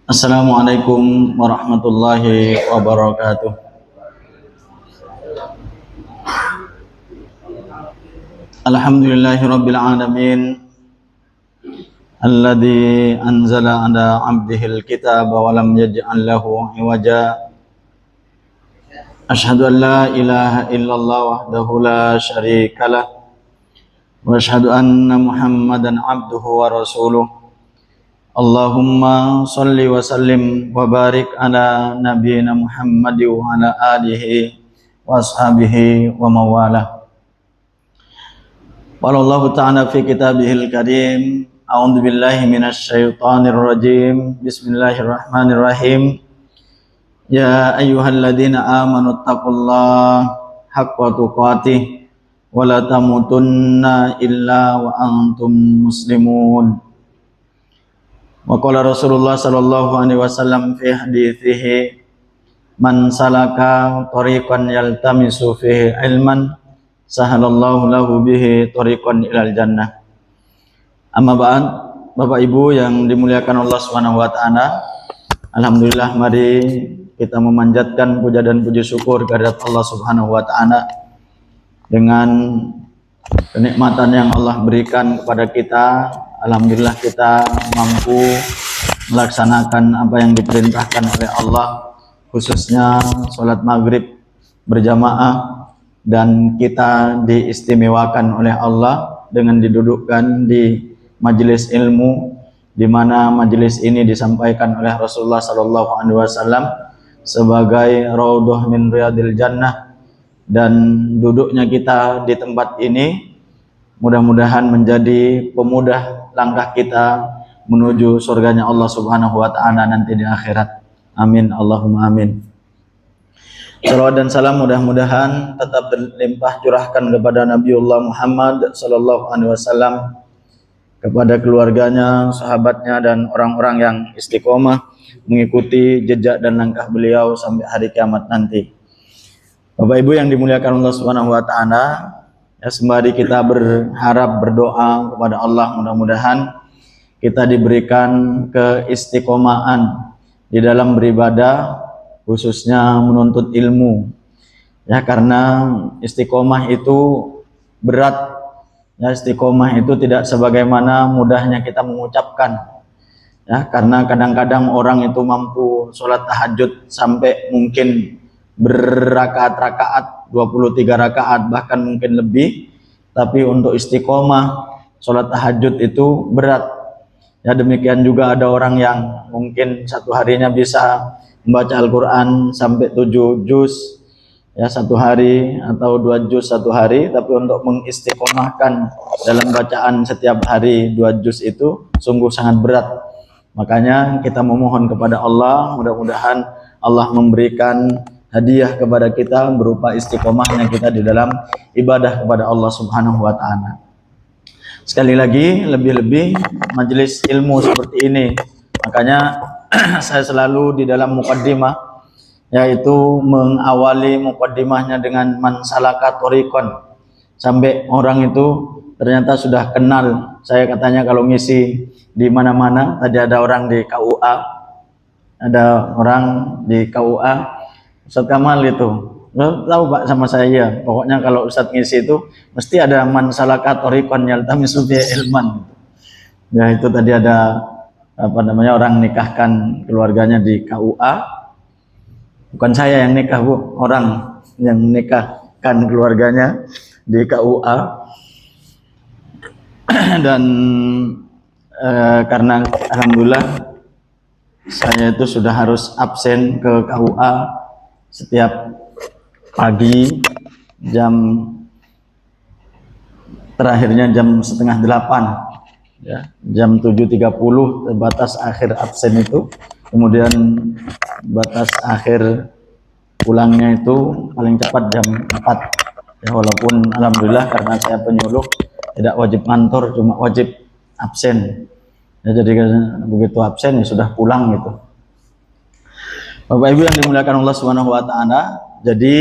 Assalamualaikum warahmatullahi wabarakatuh. Alhamdulillahirabbil alamin alladzi anzala ala 'abdihil kitaba wa lam yaj'al lahu 'iwaja. Asyhadu an la ilaha illallah wahdahu la syarikalah wa asyhadu anna Muhammadan 'abduhu wa rasuluh. Allahumma salli wa sallim wa barik ala nabiyyina Muhammad wa ala alihi wa ashabihi wa mawalah. Qala Allah ta'ala fi kitabihil karim, a'udzu billahi minasy syaithanir rajim. Bismillahirrahmanirrahim. Ya ayyuhalladzina amanu taqullaha haqqa tuqatih wa la tamutunna illa wa antum muslimun. Wa qala Rasulullah sallallahu alaihi wasallam fi hadithihi, man salaka tariqan yaltamisu fihi ilman sahalallahu lahu bihi tariqan ilal jannah. Amma ba'd, Bapak Ibu yang dimuliakan Allah Subhanahu wa taala, alhamdulillah mari kita memanjatkan puja dan puji syukur kehadirat Allah Subhanahu wa taala dengan kenikmatan yang Allah berikan kepada kita. Alhamdulillah kita mampu melaksanakan apa yang diperintahkan oleh Allah, khususnya sholat maghrib berjamaah, dan kita diistimewakan oleh Allah dengan didudukkan di majelis ilmu, di mana majelis ini disampaikan oleh Rasulullah Sallallahu Alaihi Wasallam sebagai raudhah min riyadil jannah, dan duduknya kita di tempat ini mudah-mudahan menjadi pemudah langkah kita menuju surganya Allah Subhanahu wa taala nanti di akhirat. Amin Allahumma amin. Salawat dan salam mudah-mudahan tetap berlimpah curahkan kepada Nabiullah Muhammad sallallahu alaihi wasallam, kepada keluarganya, sahabatnya, dan orang-orang yang istiqomah mengikuti jejak dan langkah beliau sampai hari kiamat nanti. Bapak Ibu yang dimuliakan Allah Subhanahu wa taala, ya, sembari kita berharap berdoa kepada Allah, mudah-mudahan kita diberikan keistiqomahan di dalam beribadah, khususnya menuntut ilmu. Ya, karena istiqomah itu berat. Ya, istiqomah itu tidak sebagaimana mudahnya kita mengucapkan. Ya, karena kadang-kadang orang itu mampu sholat tahajud sampai mungkin berrakaat-rakaat, 23 rakaat bahkan mungkin lebih, tapi untuk istiqomah sholat tahajud itu berat. Ya, demikian juga ada orang yang mungkin satu harinya bisa membaca Al-Quran sampai 7 juz ya satu hari, atau 2 juz satu hari, tapi untuk mengistiqomahkan dalam bacaan setiap hari 2 juz itu sungguh sangat berat. Makanya kita memohon kepada Allah, mudah-mudahan Allah memberikan hadiah kepada kita berupa istiqomahnya kita di dalam ibadah kepada Allah Subhanahu wa taala. Sekali lagi, lebih-lebih majelis ilmu seperti ini. Makanya saya selalu di dalam muqaddimah, yaitu mengawali muqaddimahnya dengan man salaka thoriqan, sampai orang itu ternyata sudah kenal. Saya katanya kalau ngisi di mana-mana, tadi ada orang di KUA, Ustaz Kamal itu, lo tahu Pak sama saya, pokoknya kalau Ustaz ngisi itu mesti ada man salaka thoriqan yaltamisu fihi ilman. Ya, itu tadi ada orang nikahkan keluarganya di KUA. Bukan saya yang nikah, Bu, orang yang menikahkan keluarganya di KUA. Dan karena alhamdulillah saya itu sudah harus absen ke KUA setiap pagi, terakhirnya jam 7:30, ya, jam 7.30 batas akhir absen itu. Kemudian batas akhir pulangnya itu paling cepat jam 4. Ya, walaupun alhamdulillah karena saya penyuluh tidak wajib kantor, cuma wajib absen. Ya, jadi begitu absen ya sudah pulang gitu. Bapak Ibu yang dimuliakan Allah Subhanahu wa taala, jadi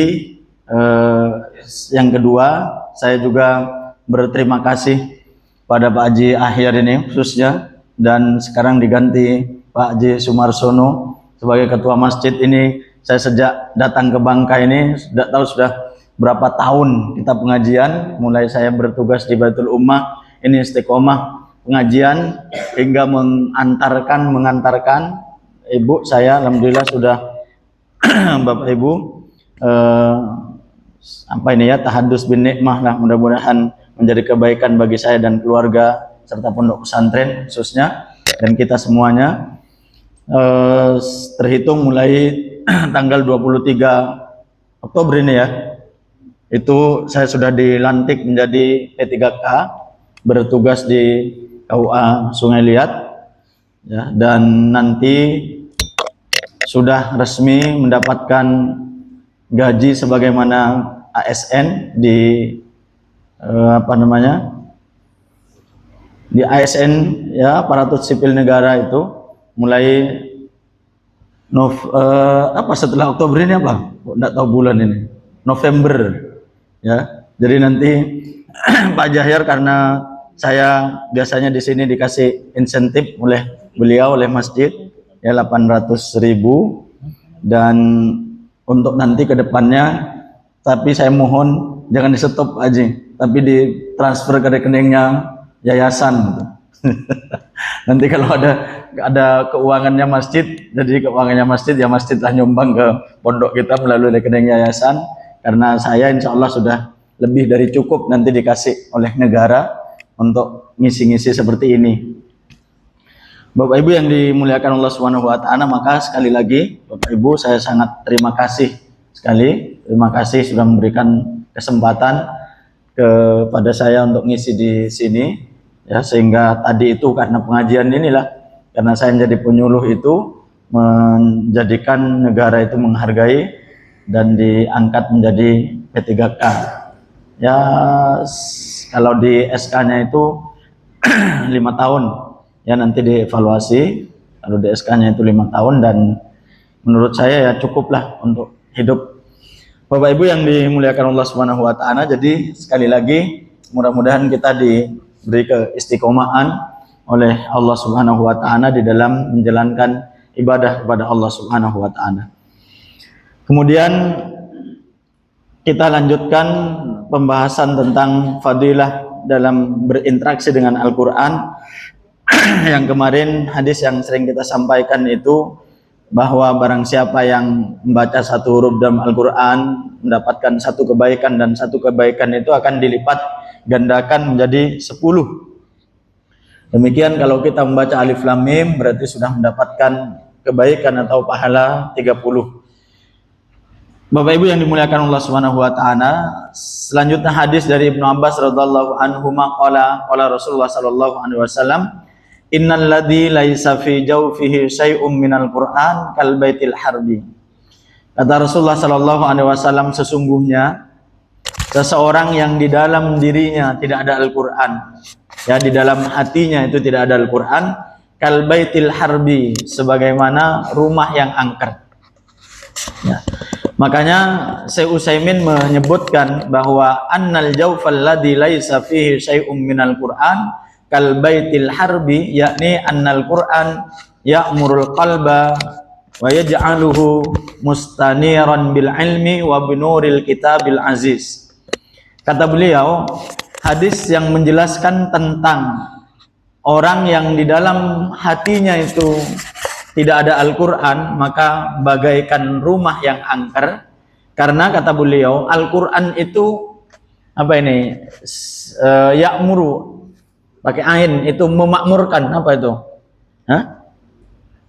yang kedua, saya juga berterima kasih pada Pak Haji Ahyar ini khususnya, dan sekarang diganti Pak Haji Sumarsono sebagai ketua masjid ini. Saya sejak datang ke Bangka ini sudah tahu sudah berapa tahun kita pengajian, mulai saya bertugas di Baitul Ummah ini istiqomah pengajian hingga mengantarkan ibu saya, alhamdulillah sudah Bapak Ibu apa ini ya, tahadus bin nikmah lah, mudah-mudahan menjadi kebaikan bagi saya dan keluarga serta pondok pesantren khususnya dan kita semuanya. Terhitung mulai tanggal 23 Oktober ini ya, itu saya sudah dilantik menjadi P3K, bertugas di KUA Sungai Liat ya, dan nanti sudah resmi mendapatkan gaji sebagaimana ASN di di ASN ya, aparatur sipil negara itu mulai setelah Oktober ini apa? Enggak tahu bulan ini. November ya. Jadi nanti Pak Jahyar, karena saya biasanya di sini dikasih insentif oleh beliau, oleh masjid ya 800.000, dan untuk nanti ke depannya, tapi saya mohon jangan di stop aja, tapi ditransfer ke rekeningnya yayasan gitu. Nanti kalau ada keuangannya masjid, jadi keuangannya masjid ya masjid lah nyumbang ke pondok kita melalui rekening yayasan, karena saya insya Allah sudah lebih dari cukup nanti dikasih oleh negara untuk ngisi-ngisi seperti ini. Bapak Ibu yang dimuliakan Allah Subhanahu wa taala, maka sekali lagi Bapak Ibu saya sangat terima kasih sekali, terima kasih sudah memberikan kesempatan kepada saya untuk ngisi di sini ya, sehingga tadi itu karena pengajian inilah, karena saya menjadi penyuluh itu menjadikan negara itu menghargai dan diangkat menjadi P3K ya. Kalau di SK-nya itu 5 tahun ya, nanti dievaluasi. Kalau di SK-nya itu 5 tahun, dan menurut saya ya cukuplah untuk hidup. Bapak Ibu yang dimuliakan Allah Subhanahu wa taala, jadi sekali lagi mudah-mudahan kita diberi keistiqomahan oleh Allah Subhanahu wa taala di dalam menjalankan ibadah kepada Allah Subhanahu wa taala. Kemudian kita lanjutkan pembahasan tentang fadilah dalam berinteraksi dengan Al-Qur'an. Yang kemarin hadis yang sering kita sampaikan itu bahwa barang siapa yang membaca satu huruf dalam Al-Qur'an mendapatkan satu kebaikan, dan satu kebaikan itu akan dilipat gandakan menjadi 10. Demikian kalau kita membaca Alif Lam Mim berarti sudah mendapatkan kebaikan atau pahala 30. Bapak Ibu yang dimuliakan Allah Subhanahu wa taala, selanjutnya hadis dari Ibnu Abbas radhiyallahu anhu qala Rasulullah sallallahu alaihi wasallam, innal ladzi laisa fi jawfihi syai'un minal Qur'an kal baitil harbi. Kata Rasulullah sallallahu alaihi wasallam, sesungguhnya seseorang yang di dalam dirinya tidak ada Al-Qur'an, ya di dalam hatinya itu tidak ada Al-Qur'an, kal baitil harbi, sebagaimana rumah yang angker. Ya. Makanya Syekh Utsaimin menyebutkan bahwa annal jawfal ladzi laisa fihi syai'un minal Qur'an kal baitil harbi, yakni annal Qur'an ya'murul qalba wa yaj'aluhu mustaniran bil ilmi wa binuril kitabil aziz. Kata beliau, hadis yang menjelaskan tentang orang yang di dalam hatinya itu tidak ada Al-Qur'an, maka bagaikan rumah yang angker. Karena kata beliau, Al-Qur'an itu apa ini? Ya'muru, pakai ain, itu memakmurkan. Apa itu?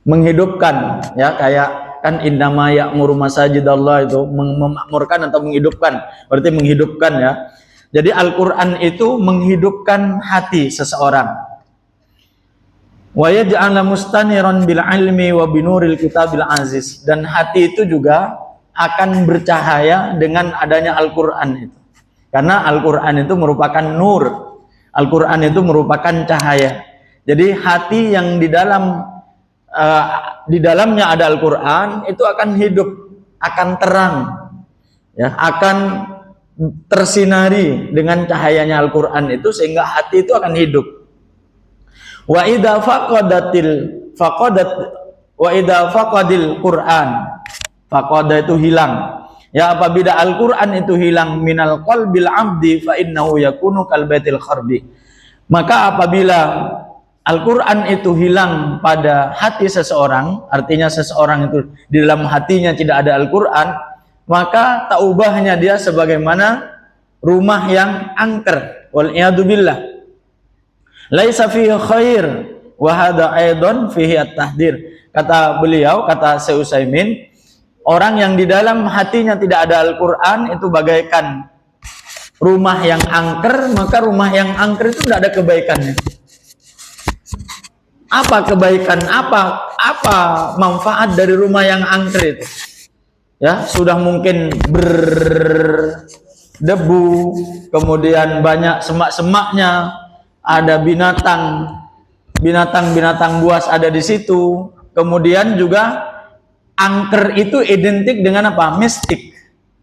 Menghidupkan, ya, kayak kan innama ya'muru masajidallah, itu memakmurkan atau menghidupkan, berarti menghidupkan ya. Jadi Al-Qur'an itu menghidupkan hati seseorang. Wa yaj'ala mustaniran bil ilmi wa binuril kitabil aziz, dan hati itu juga akan bercahaya dengan adanya Al-Qur'an itu. Karena Al-Qur'an itu merupakan nur. Al-Qur'an itu merupakan cahaya. Jadi hati yang di dalamnya ada Al-Qur'an itu akan hidup, akan terang, ya, akan tersinari dengan cahayanya Al-Qur'an itu, sehingga hati itu akan hidup. Wa idza faqadil Quran, faqada itu hilang. Ya, apabila Al-Qur'an itu hilang minal qalbil abdi fa innahu yakunu kal baitil kharbi. Maka apabila Al-Quran itu hilang pada hati seseorang, artinya seseorang itu di dalam hatinya tidak ada Al-Quran, maka taubahnya dia sebagaimana rumah yang angker. Wal'iyadu billah. Laisa fihi khair wa hadha aidan fihi at-tahdir. Kata beliau, kata Syekh Utsaimin, orang yang di dalam hatinya tidak ada Al-Quran itu bagaikan rumah yang angker, maka rumah yang angker itu tidak ada kebaikannya. Apa kebaikan, apa manfaat dari rumah yang angker itu? Ya, sudah mungkin berdebu, kemudian banyak semak-semaknya, ada binatang buas ada di situ, kemudian juga angker itu identik dengan apa? Mistik,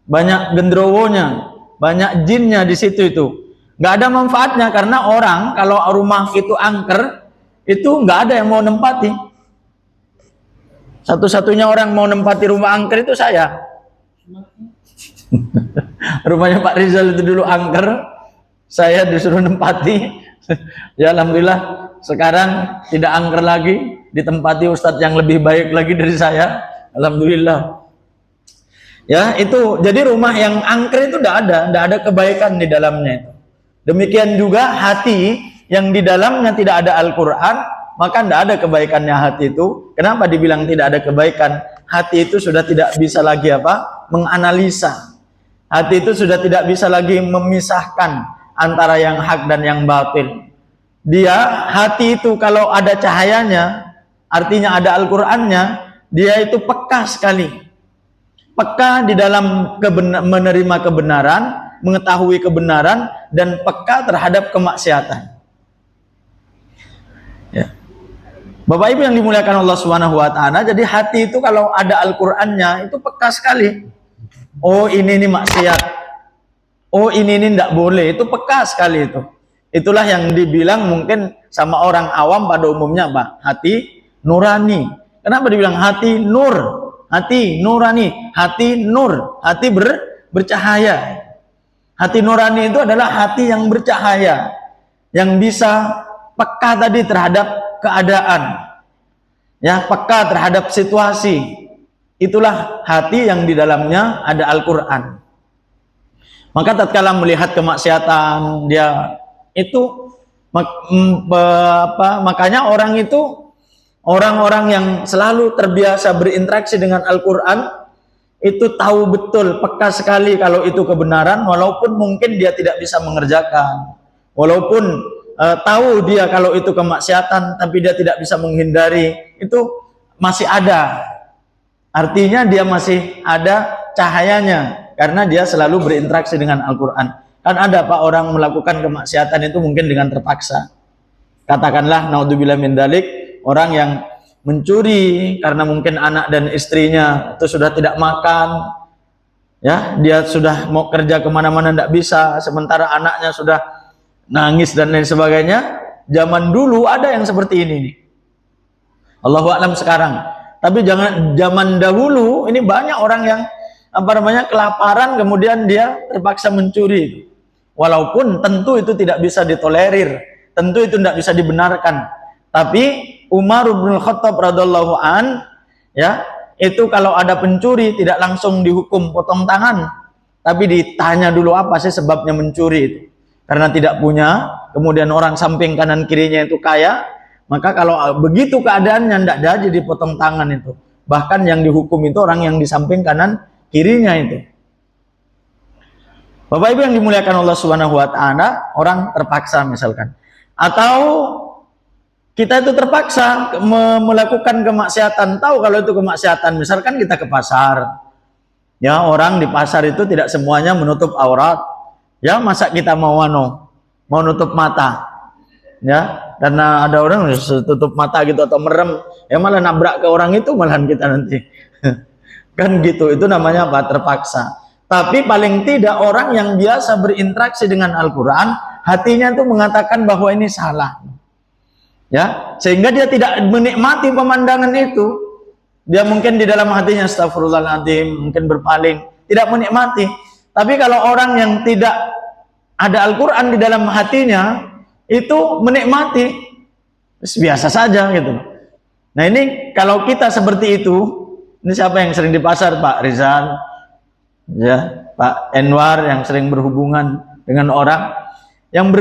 banyak gendrowonya, banyak jinnya di situ itu. Nggak ada manfaatnya karena orang kalau rumah itu angker itu nggak ada yang mau nempati. Satu-satunya orang mau nempati rumah angker itu saya. Rumahnya Pak Rizal itu dulu angker, saya disuruh nempati. Ya alhamdulillah sekarang tidak angker lagi, ditempati ustadz yang lebih baik lagi dari saya. Alhamdulillah. Ya, itu jadi rumah yang angker itu tidak ada kebaikan di dalamnya itu. Demikian juga hati yang di dalamnya tidak ada Al-Quran, maka tidak ada kebaikannya hati itu. Kenapa dibilang tidak ada kebaikan? Hati itu sudah tidak bisa lagi menganalisa. Hati itu sudah tidak bisa lagi memisahkan antara yang hak dan yang batil. Hati itu kalau ada cahayanya, artinya ada Al-Qur'annya, dia itu peka sekali. Peka di dalam menerima kebenaran, mengetahui kebenaran, dan peka terhadap kemaksiatan. Ya. Bapak Ibu yang dimuliakan Allah Subhanahu wa taala, jadi hati itu kalau ada Al-Qur'annya itu peka sekali. Oh, ini maksiat. Oh, ini tidak boleh. Itu peka sekali itu. Itulah yang dibilang mungkin sama orang awam pada umumnya apa? Hati nurani. Kenapa dibilang hati nur? Hati nurani, hati nur, hati bercahaya. Hati nurani itu adalah hati yang bercahaya, yang bisa peka tadi terhadap keadaan, ya, peka terhadap situasi. Itulah hati yang di dalamnya ada Al-Quran. Maka tatkala melihat kemaksiatan, dia itu makanya orang itu, orang-orang yang selalu terbiasa berinteraksi dengan Al-Quran itu tahu betul, peka sekali kalau itu kebenaran, walaupun mungkin dia tidak bisa mengerjakan, walaupun tahu dia kalau itu kemaksiatan, tapi dia tidak bisa menghindari, itu masih ada. Artinya dia masih ada cahayanya, karena dia selalu berinteraksi dengan Al-Quran. Kan ada Pak orang melakukan kemaksiatan itu mungkin dengan terpaksa. Katakanlah naudzubillah min dzalik, orang yang mencuri karena mungkin anak dan istrinya itu sudah tidak makan, ya, dia sudah mau kerja kemana-mana tidak bisa, sementara anaknya sudah nangis dan lain sebagainya. Zaman dulu ada yang seperti ini nih. Allahu a'lam sekarang. Tapi jangan zaman dahulu ini banyak orang yang kelaparan kemudian dia terpaksa mencuri. Walaupun tentu itu tidak bisa ditolerir, tentu itu tidak bisa dibenarkan. Tapi Umar bin Khattab radhiyallahu an, ya, itu kalau ada pencuri tidak langsung dihukum potong tangan, tapi ditanya dulu apa sih sebabnya mencuri itu. Karena tidak punya, kemudian orang samping kanan kirinya itu kaya, maka kalau begitu keadaannya tidak jadi dipotong tangan itu. Bahkan yang dihukum itu orang yang di samping kanan kirinya itu. Bapak Ibu yang dimuliakan Allah Subhanahu wa taala, orang terpaksa misalkan, atau kita itu terpaksa melakukan kemaksiatan, tahu kalau itu kemaksiatan, misalkan kita ke pasar. Ya, orang di pasar itu tidak semuanya menutup aurat. Ya, masa kita mau nutup mata. Ya, karena ada orang tutup mata gitu atau merem, ya malah nabrak ke orang itu, malahan kita nanti. Kan gitu, itu namanya apa? Terpaksa. Tapi paling tidak orang yang biasa berinteraksi dengan Al-Quran, hatinya itu mengatakan bahwa ini salah. Ya, sehingga dia tidak menikmati pemandangan itu. Dia mungkin di dalam hatinya astagfirullahaladzim, mungkin berpaling, tidak menikmati. Tapi kalau orang yang tidak ada Al-Quran di dalam hatinya, itu menikmati, biasa saja gitu. Nah ini kalau kita seperti itu, ini siapa yang sering di pasar? Pak Rizal, ya, Pak Enwar yang sering berhubungan dengan orang, yang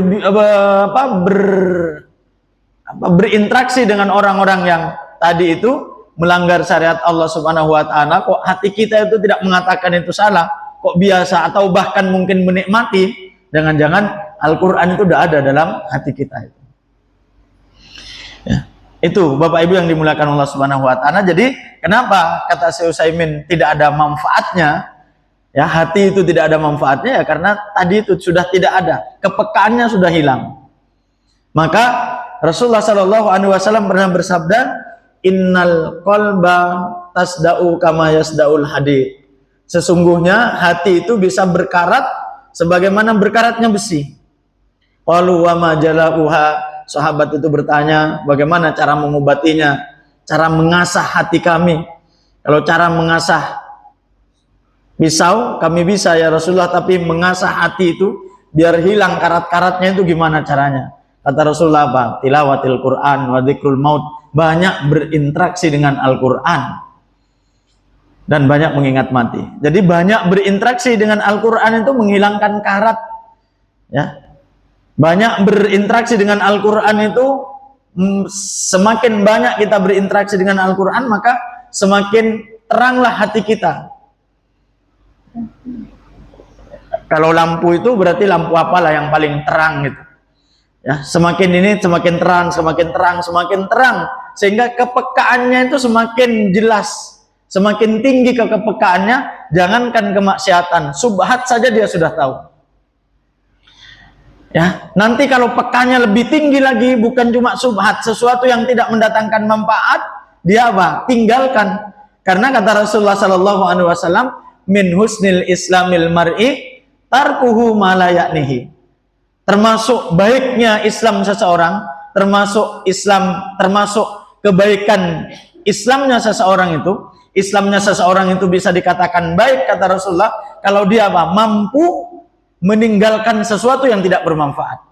berinteraksi dengan orang-orang yang tadi itu melanggar syariat Allah Subhanahu wa taala, kok hati kita itu tidak mengatakan itu salah, kok biasa atau bahkan mungkin menikmati, jangan-jangan Al-Qur'an itu sudah ada dalam hati kita itu. Ya. Itu Bapak Ibu yang dimuliakan Allah Subhanahu wa taala. Jadi, kenapa kata Syekh Utsaimin tidak ada manfaatnya? Ya, hati itu tidak ada manfaatnya ya karena tadi itu sudah tidak ada, kepekaannya sudah hilang. Maka Rasulullah Shallallahu alaihi wasallam pernah bersabda, innal qalba tasda'u kama yasda'ul hadid. Sesungguhnya hati itu bisa berkarat sebagaimana berkaratnya besi. Qalu wa ma jala'uha. Sahabat itu bertanya, bagaimana cara mengobatinya? Cara mengasah hati kami. Kalau cara mengasah pisau kami bisa ya Rasulullah, tapi mengasah hati itu biar hilang karat-karatnya itu gimana caranya? Kata Rasulullah apa? Tilawatil Quran wa dzikrul maut. Banyak berinteraksi dengan Al-Quran dan banyak mengingat mati. Jadi banyak berinteraksi dengan Al-Quran itu menghilangkan karat, ya. Banyak berinteraksi dengan Al-Quran itu, semakin banyak kita berinteraksi dengan Al-Quran, maka semakin teranglah hati kita. Kalau lampu itu berarti lampu apalah yang paling terang gitu. Ya, semakin ini semakin terang, semakin terang, semakin terang, sehingga kepekaannya itu semakin jelas, semakin tinggi kepekaannya. Jangankan kemaksiatan, subhat saja dia sudah tahu. Ya, nanti kalau pekanya lebih tinggi lagi, bukan cuma subhat, sesuatu yang tidak mendatangkan manfaat, dia apa? Tinggalkan. Karena kata Rasulullah Sallallahu Alaihi Wasallam, min husnil islamil mar'i tarkuhu ma la ya'nihi. Termasuk baiknya Islam seseorang, termasuk kebaikan Islamnya seseorang itu bisa dikatakan baik, kata Rasulullah, kalau dia apa? Mampu meninggalkan sesuatu yang tidak bermanfaat.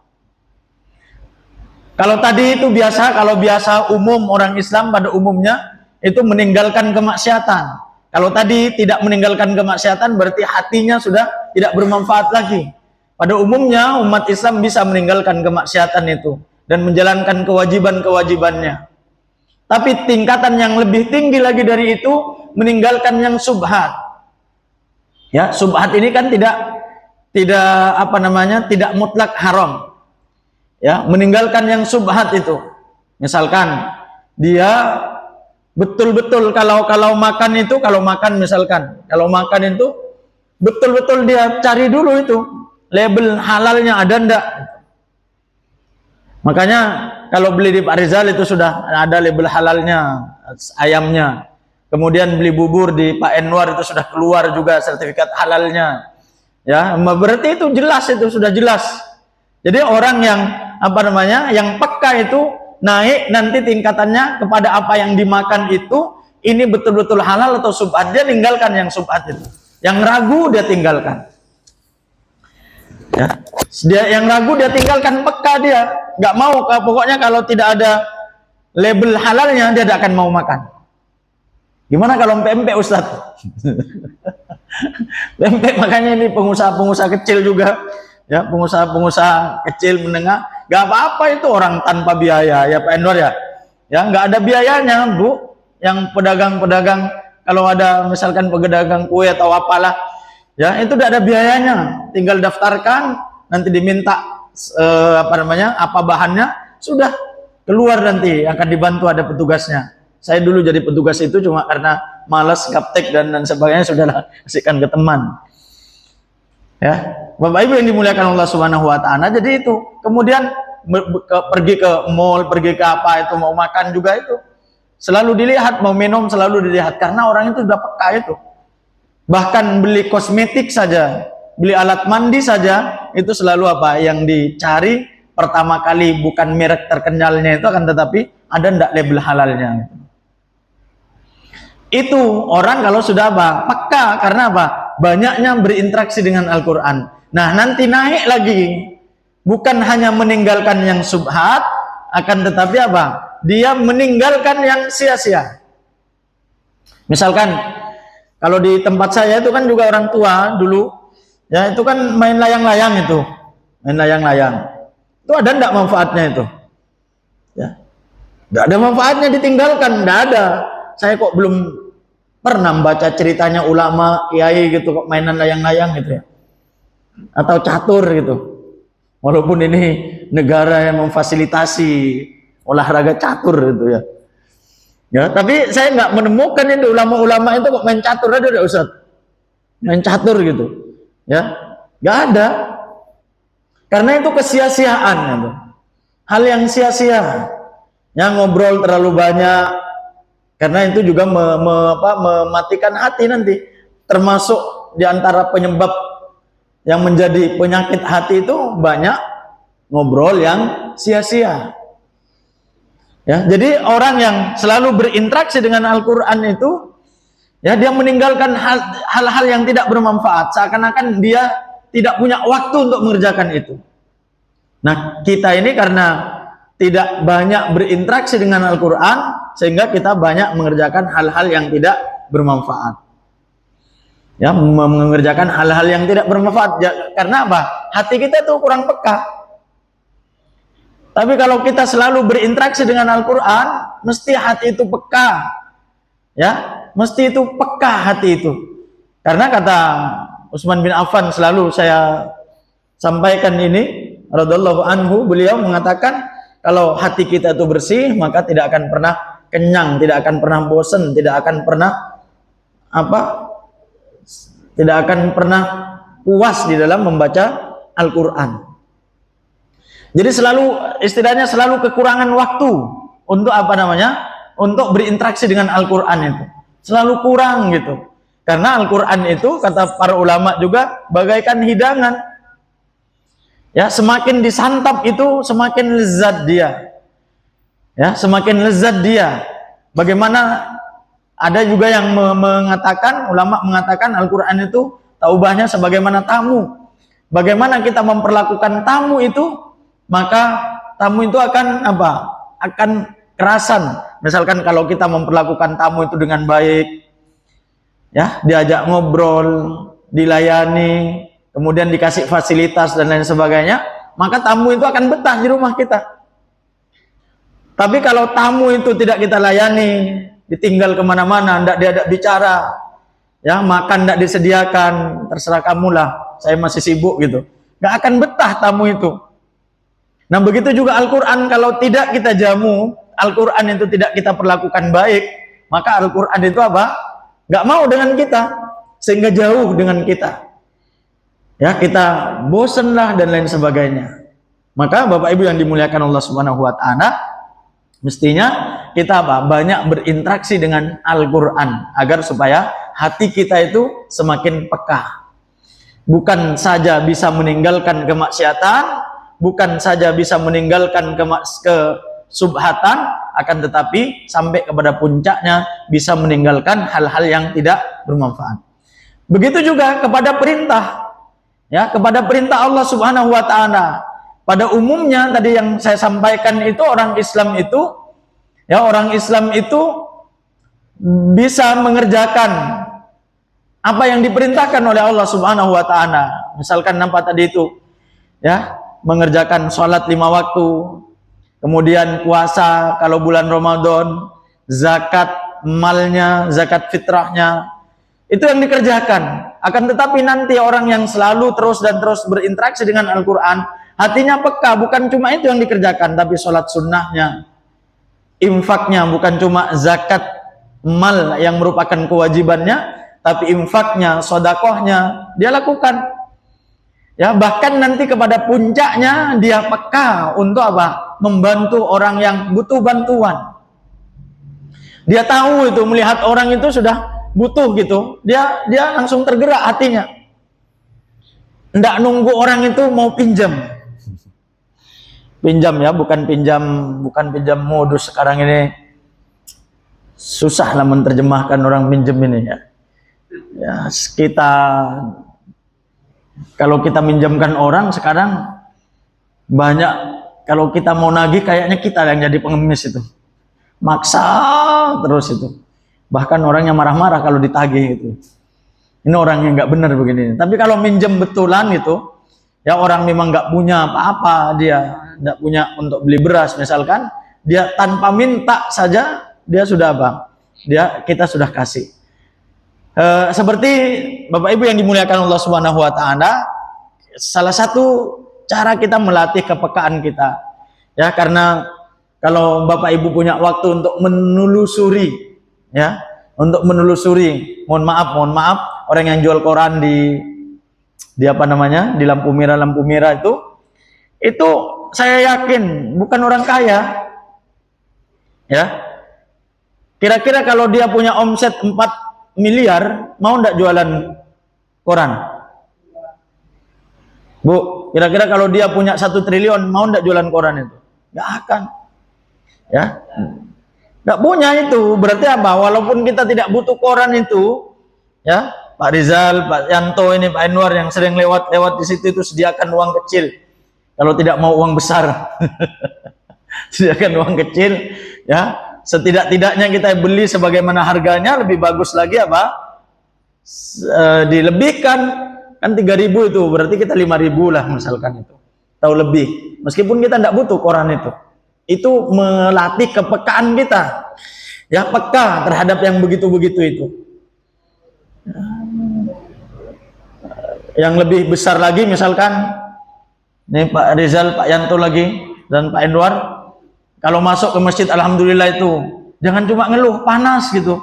Kalau tadi itu kalau biasa umum orang Islam pada umumnya itu meninggalkan kemaksiatan. Kalau tadi tidak meninggalkan kemaksiatan berarti hatinya sudah tidak bermanfaat lagi. Pada umumnya umat Islam bisa meninggalkan kemaksiatan itu dan menjalankan kewajiban-kewajibannya. Tapi tingkatan yang lebih tinggi lagi dari itu meninggalkan yang subhat. Ya, subhat ini kan tidak mutlak haram. Ya, meninggalkan yang subhat itu. Misalkan dia betul-betul kalau makan itu betul-betul dia cari dulu itu label halalnya ada ndak. Makanya kalau beli di Pak Rizal itu sudah ada label halalnya ayamnya. Kemudian beli bubur di Pak Enwar itu sudah keluar juga sertifikat halalnya. Ya, berarti itu jelas, itu sudah jelas. Jadi orang yang yang peka itu naik nanti tingkatannya kepada apa yang dimakan itu, ini betul-betul halal atau subhat, dia tinggalkan yang subhat itu. Yang ragu dia tinggalkan. Ya, yang ragu dia tinggalkan, peka dia, nggak mau, pokoknya kalau tidak ada label halalnya dia tidak akan mau makan. Gimana kalau pempek Ustadz? Pempek, makanya ini pengusaha-pengusaha kecil juga, ya, pengusaha-pengusaha kecil menengah, nggak apa-apa itu orang tanpa biaya, ya Pak Enwar ya, nggak ada biayanya Bu. Yang pedagang-pedagang kalau ada misalkan pedagang kue atau apalah, ya itu tidak ada biayanya, tinggal daftarkan, nanti diminta apa bahannya, sudah keluar nanti akan dibantu ada petugasnya. Saya dulu jadi petugas itu cuma karena malas gaptek dan sebagainya, sudahlah kasihkan ke teman. Ya, Bapak Ibu yang dimuliakan Allah Subhanahu wa taala. Jadi itu, kemudian pergi ke mall, pergi ke apa itu, mau makan juga itu selalu dilihat, mau minum selalu dilihat, karena orang itu sudah peka itu. Bahkan beli kosmetik saja, beli alat mandi saja, itu selalu apa yang dicari, pertama kali bukan merek terkenalnya itu, akan tetapi ada ndak label halalnya. Itu orang kalau sudah apa? Peka, karena apa? Banyaknya berinteraksi dengan Al-Quran. Nah, nanti naik lagi, bukan hanya meninggalkan yang subhat, akan tetapi apa? Dia meninggalkan yang sia-sia. Misalkan kalau di tempat saya itu kan juga orang tua dulu, ya itu kan main layang-layang itu, main layang-layang. Itu ada ndak manfaatnya itu? Ya, ndak ada manfaatnya, ditinggalkan, ndak ada. Saya kok belum pernah baca ceritanya ulama, kiai gitu kok mainan layang-layang gitu ya, atau catur gitu. Walaupun ini negara yang memfasilitasi olahraga catur gitu ya. Ya, tapi saya nggak menemukan itu ulama-ulama itu kok main catur, ada nggak Ustaz? Main catur gitu, ya, nggak ada. Karena itu kesia-siaan, gitu. Hal yang sia-sia. Yang ngobrol terlalu banyak, karena itu juga mematikan hati nanti. Termasuk diantara penyebab yang menjadi penyakit hati itu banyak ngobrol yang sia-sia. Ya, jadi orang yang selalu berinteraksi dengan Al-Quran itu, ya, dia meninggalkan hal-hal yang tidak bermanfaat, seakan-akan dia tidak punya waktu untuk mengerjakan itu. Nah, kita ini karena tidak banyak berinteraksi dengan Al-Quran, sehingga kita banyak mengerjakan hal-hal yang tidak bermanfaat. Ya, mengerjakan hal-hal yang tidak bermanfaat. Ya, karena apa? Hati kita tuh kurang peka. Tapi kalau kita selalu berinteraksi dengan Al-Quran, mesti hati itu peka. Ya, mesti itu peka hati itu. Karena kata Utsman bin Affan, selalu saya sampaikan ini, radhiyallahu anhu, beliau mengatakan kalau hati kita itu bersih, maka tidak akan pernah kenyang, tidak akan pernah bosan, tidak akan pernah tidak akan pernah puas di dalam membaca Al-Quran. Jadi selalu, istilahnya selalu kekurangan waktu untuk untuk berinteraksi dengan Al-Quran itu. Selalu kurang gitu. Karena Al-Quran itu, kata para ulama juga, bagaikan hidangan. Ya, semakin disantap itu semakin lezat dia. Ya, semakin lezat dia. Bagaimana ada juga yang mengatakan, ulama mengatakan Al-Quran itu taubahnya sebagaimana tamu. Bagaimana kita memperlakukan tamu itu, maka tamu itu akan akan kerasan. Misalkan kalau kita memperlakukan tamu itu dengan baik, ya, diajak ngobrol, dilayani, kemudian dikasih fasilitas dan lain sebagainya, maka tamu itu akan betah di rumah kita. Tapi kalau tamu itu tidak kita layani, ditinggal kemana-mana, tidak diajak bicara, ya, makan tidak disediakan, terserah kamulah, saya masih sibuk gitu, nggak akan betah tamu itu. Nah, begitu juga Al-Quran, kalau tidak kita jamu, Al-Quran itu tidak kita perlakukan baik, maka Al-Quran itu nggak mau dengan kita, sehingga jauh dengan kita. Ya, kita bosenlah dan lain sebagainya. Maka Bapak Ibu yang dimuliakan Allah Subhanahu wa Ta'ala, mestinya kita banyak berinteraksi dengan Al-Quran, agar supaya hati kita itu semakin peka. Bukan saja bisa meninggalkan kemaksiatan, bukan saja bisa meninggalkan kesubhatan, akan tetapi sampai kepada puncaknya bisa meninggalkan hal-hal yang tidak bermanfaat. Begitu juga kepada perintah, ya, kepada perintah Allah Subhanahu wa Ta'ala. Pada umumnya tadi yang saya sampaikan itu, orang Islam itu, ya, orang Islam itu bisa mengerjakan apa yang diperintahkan oleh Allah Subhanahu wa Ta'ala. Misalkan apa tadi itu, ya, mengerjakan sholat 5 waktu, kemudian puasa kalau bulan Ramadan, zakat malnya, zakat fitrahnya, itu yang dikerjakan. Akan tetapi nanti orang yang selalu terus berinteraksi dengan Al-Quran, hatinya peka, bukan cuma itu yang dikerjakan, tapi sholat sunnahnya, infaknya, bukan cuma zakat mal yang merupakan kewajibannya, tapi infaknya, sodakohnya dia lakukan. Ya, bahkan nanti kepada puncaknya dia peka untuk membantu orang yang butuh bantuan. Dia tahu itu, melihat orang itu sudah butuh gitu, dia langsung tergerak hatinya. Nggak nunggu orang itu mau pinjam. Pinjam ya, bukan pinjam modus sekarang ini. Susah lah menerjemahkan orang pinjam ini ya. Ya, kalau kita minjamkan orang sekarang banyak, kalau kita mau nagih kayaknya kita yang jadi pengemis itu. Maksa terus itu. Bahkan orangnya marah-marah kalau ditagih itu. Ini orang yang nggak benar begini. Tapi kalau minjem betulan itu, ya orang memang nggak punya apa-apa, dia nggak punya untuk beli beras misalkan, dia tanpa minta saja dia sudah apa? Kita sudah kasih. Seperti Bapak Ibu yang dimuliakan Allah Subhanahu wa taala, salah satu cara kita melatih kepekaan kita. Ya, karena kalau Bapak Ibu punya waktu untuk menelusuri, ya, mohon maaf, orang yang jual koran di apa namanya, di lampu merah itu saya yakin bukan orang kaya, ya. Kira-kira kalau dia punya omset 4 miliar, mau enggak jualan koran? Bu, kira-kira kalau dia punya 1 triliun, mau enggak jualan koran itu? Enggak akan. Ya. Enggak punya itu. Berarti apa? Walaupun kita tidak butuh koran itu, ya, Pak Rizal, Pak Yanto ini, Pak Anwar yang sering lewat di situ itu sediakan uang kecil. Kalau tidak mau uang besar. Sediakan uang kecil, ya. Setidak-tidaknya kita beli sebagaimana harganya, lebih bagus lagi apa? Dilebihkan, kan 3.000 itu, berarti kita 5.000 lah misalkan itu. Atau lebih. Meskipun kita tidak butuh koran itu. Itu melatih kepekaan kita. Ya, peka terhadap yang begitu-begitu itu. Yang lebih besar lagi misalkan, ini Pak Rizal, Pak Yanto lagi, dan Pak Anwar, kalau masuk ke masjid, alhamdulillah itu, jangan cuma ngeluh, panas gitu.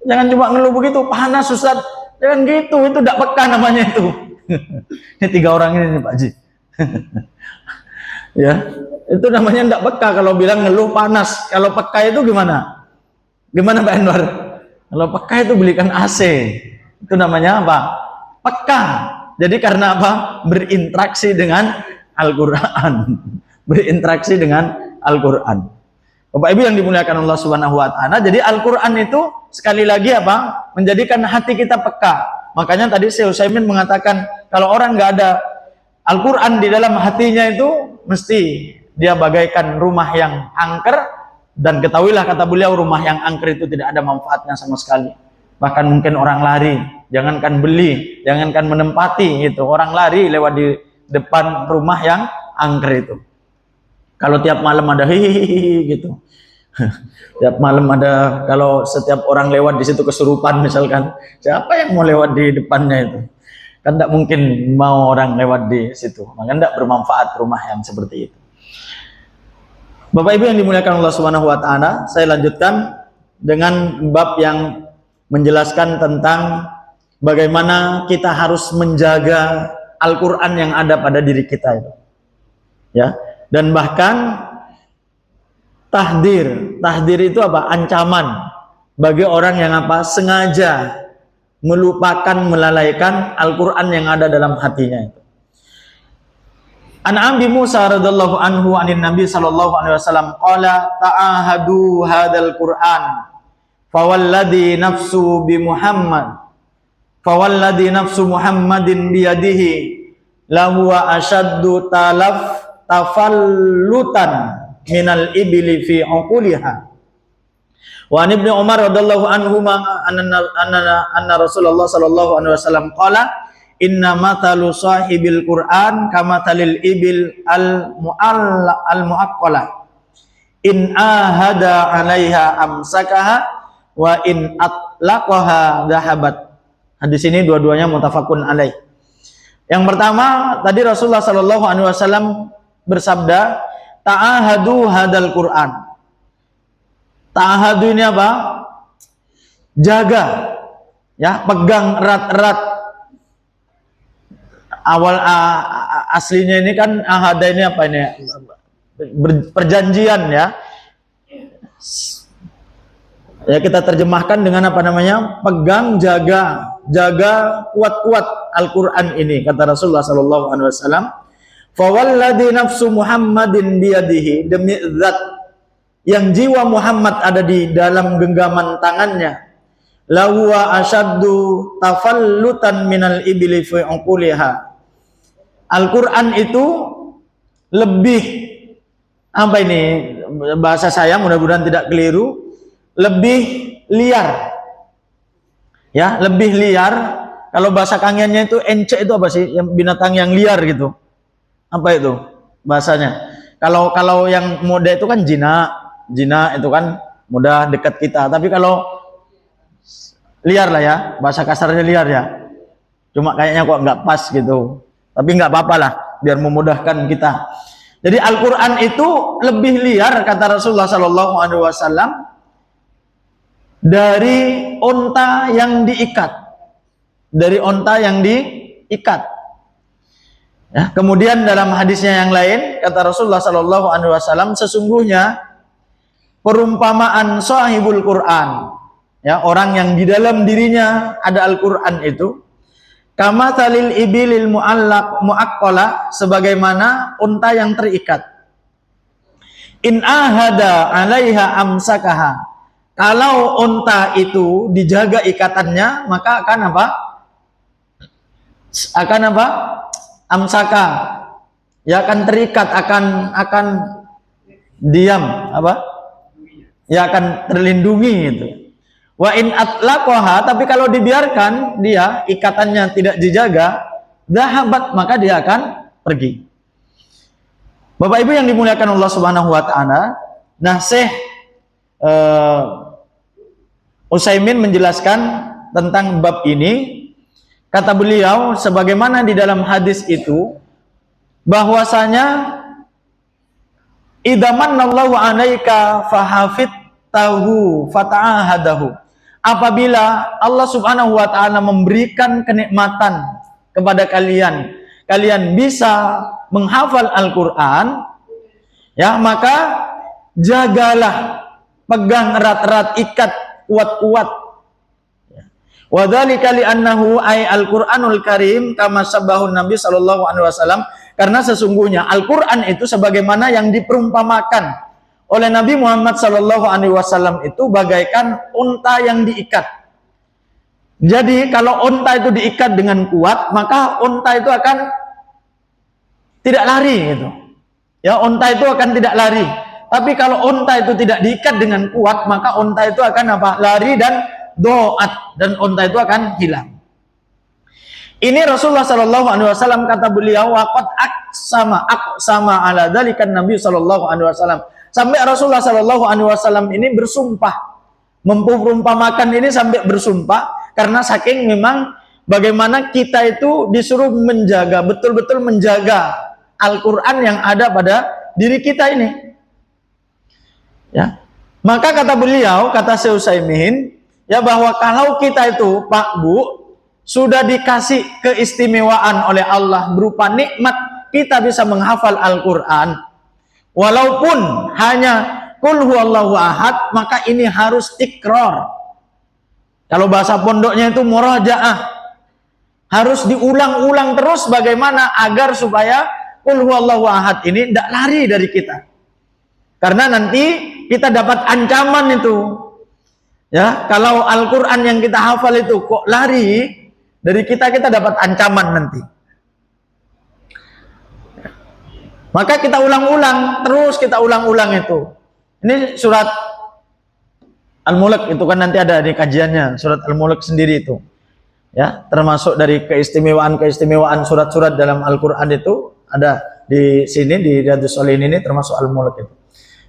Jangan cuma ngeluh begitu, panas Ustaz. Jangan gitu, itu tidak peka namanya itu. Ini 3 orang ini Pak Haji. Ya, itu namanya tidak peka kalau bilang ngeluh panas. Kalau peka itu gimana? Gimana Pak Anwar? Kalau peka itu belikan AC. Itu namanya apa? Peka. Jadi karena apa? Berinteraksi dengan Al-Quran. Berinteraksi dengan Al-Quran. Bapak Ibu yang dimuliakan Allah Subhanahu wa taala, jadi Al-Quran itu sekali lagi apa? Menjadikan hati kita peka. Makanya tadi Syekh Utsaimin mengatakan kalau orang nggak ada Al-Quran di dalam hatinya itu mesti dia bagaikan rumah yang angker, dan ketahuilah kata beliau, rumah yang angker itu tidak ada manfaatnya sama sekali. Bahkan mungkin orang lari, jangankan beli, jangankan menempati gitu. Orang lari lewat di depan rumah yang angker itu. Kalau tiap malam ada hihihi gitu, tiap malam ada, kalau setiap orang lewat di situ kesurupan misalkan, siapa yang mau lewat di depannya itu? Kan tidak mungkin mau orang lewat di situ, maka tidak bermanfaat rumah yang seperti itu. Bapak Ibu yang dimuliakan Allah Subhanahu wa taala, saya lanjutkan dengan bab yang menjelaskan tentang bagaimana kita harus menjaga Al-Quran yang ada pada diri kita itu. Ya. Dan bahkan tahdir itu apa? Ancaman bagi orang yang apa? Sengaja melupakan, melalaikan Al-Quran yang ada dalam hatinya itu. An Abi Musa radhiyallahu anhu anin Nabi sallallahu alaihi wasallam qala ta'ahadu hadzal Qur'an fawalladhi nafsu bi Muhammad fawalladhi nafsu Muhammadin biyadihi lahu ashaddu tafallutan minal ibli fi uquliha. Wa Ibnu Umar radhiyallahu anhu anna Rasulullah sallallahu alaihi wasallam qala inna mathalu sahibil Qur'an kamathalil ibil al muaqqalah in ahada 'alaiha amsakaha wa in atlaqaha dhahabat. Hadis ini dua-duanya muttafaqun alaih. Yang pertama tadi Rasulullah sallallahu alaihi wasallam bersabda, ta'ahadu hadal Quran. Ta'ahadu ini apa? Jaga, ya, pegang erat-erat. Awal aslinya ini kan ahada ini apa ini? Perjanjian, ya. Ya, kita terjemahkan dengan apa namanya? Pegang, jaga kuat-kuat Al-Quran ini, kata Rasulullah sallallahu alaihi wasallam. Fawalladhi nafsu Muhammadin biyadihi, demi zat yang jiwa Muhammad ada di dalam genggaman tangannya, lahuwa asyaddu tafallutan minal ibli fi uquliha. Al-Quran itu lebih, apa ini bahasa saya, mudah-mudahan tidak keliru, lebih liar. Ya, lebih liar. Kalau bahasa kangennya itu ence, itu apa sih? Yang binatang yang liar gitu. Apa itu bahasanya? Kalau yang muda itu kan jina itu kan mudah dekat kita. Tapi kalau liar lah ya, bahasa kasarnya liar ya. Cuma kayaknya kok nggak pas gitu. Tapi nggak apa-apa lah, biar memudahkan kita. Jadi Al-Quran itu lebih liar, kata Rasulullah SAW, dari onta yang diikat. Dari onta yang diikat. Ya, kemudian dalam hadisnya yang lain, kata Rasulullah SAW, sesungguhnya perumpamaan sahibul Quran, ya, orang yang di dalam dirinya ada Al-Quran itu, kama talil ibilil mu'aqqala, sebagaimana unta yang terikat. In ahada alaiha amsakaha, kalau unta itu dijaga ikatannya, maka akan apa? Amsaka, ya, akan terikat, akan diam, apa? Ya, akan terlindungi itu. Wa in atlaqaha, tapi kalau dibiarkan dia ikatannya tidak dijaga, dhahabat, maka dia akan pergi. Bapak Ibu yang dimuliakan Allah Subhanahu wa taala, nah Syekh Utsaimin menjelaskan tentang bab ini. Kata beliau, sebagaimana di dalam hadis itu, bahwasanya idamannallahu 'alaika fahafidtahu fata'ahadahu. Apabila Allah Subhanahu wa taala memberikan kenikmatan kepada kalian, kalian bisa menghafal Al-Qur'an, ya, maka jagalah, pegang erat-erat, ikat kuat-kuat. Wadzalika li'annahu ay Al-Qur'anul Karim kama sabahun Nabi sallallahu alaihi wasallam, karena sesungguhnya Al-Qur'an itu sebagaimana yang diperumpamakan oleh Nabi Muhammad sallallahu alaihi wasallam itu bagaikan unta yang diikat. Jadi kalau unta itu diikat dengan kuat, maka unta itu akan tidak lari gitu. Ya, unta itu akan tidak lari. Tapi kalau unta itu tidak diikat dengan kuat, maka unta itu akan apa? Lari dan doat, dan unta itu akan hilang. Ini Rasulullah Shallallahu Alaihi Wasallam, kata beliau, waqad aqsama ala dzalikan Nabi Shallallahu Alaihi Wasallam, sampai Rasulullah Shallallahu Alaihi Wasallam ini bersumpah, memperumpamakan ini sampai bersumpah, karena saking memang bagaimana kita itu disuruh menjaga, betul-betul menjaga Al-Quran yang ada pada diri kita ini. Ya, maka kata beliau, kata Syekh Utsaimin, ya, bahwa kalau kita itu, Pak Bu, sudah dikasih keistimewaan oleh Allah berupa nikmat, kita bisa menghafal Al-Quran, walaupun hanya qul huwallahu ahad, maka ini harus tikrar. Kalau bahasa pondoknya itu murajaah, harus diulang-ulang terus, bagaimana agar supaya qul huwallahu ahad ini tidak lari dari kita. Karena nanti kita dapat ancaman itu. Ya, kalau Al-Quran yang kita hafal itu kok lari dari kita, kita dapat ancaman nanti. Maka kita ulang-ulang, terus kita ulang-ulang itu. Ini surat Al-Mulk itu kan nanti ada di kajiannya, surat Al-Mulk sendiri itu. Ya, termasuk dari keistimewaan surat-surat dalam Al-Quran itu ada di sini, di Riyadhus Shalihin ini termasuk Al-Mulk itu.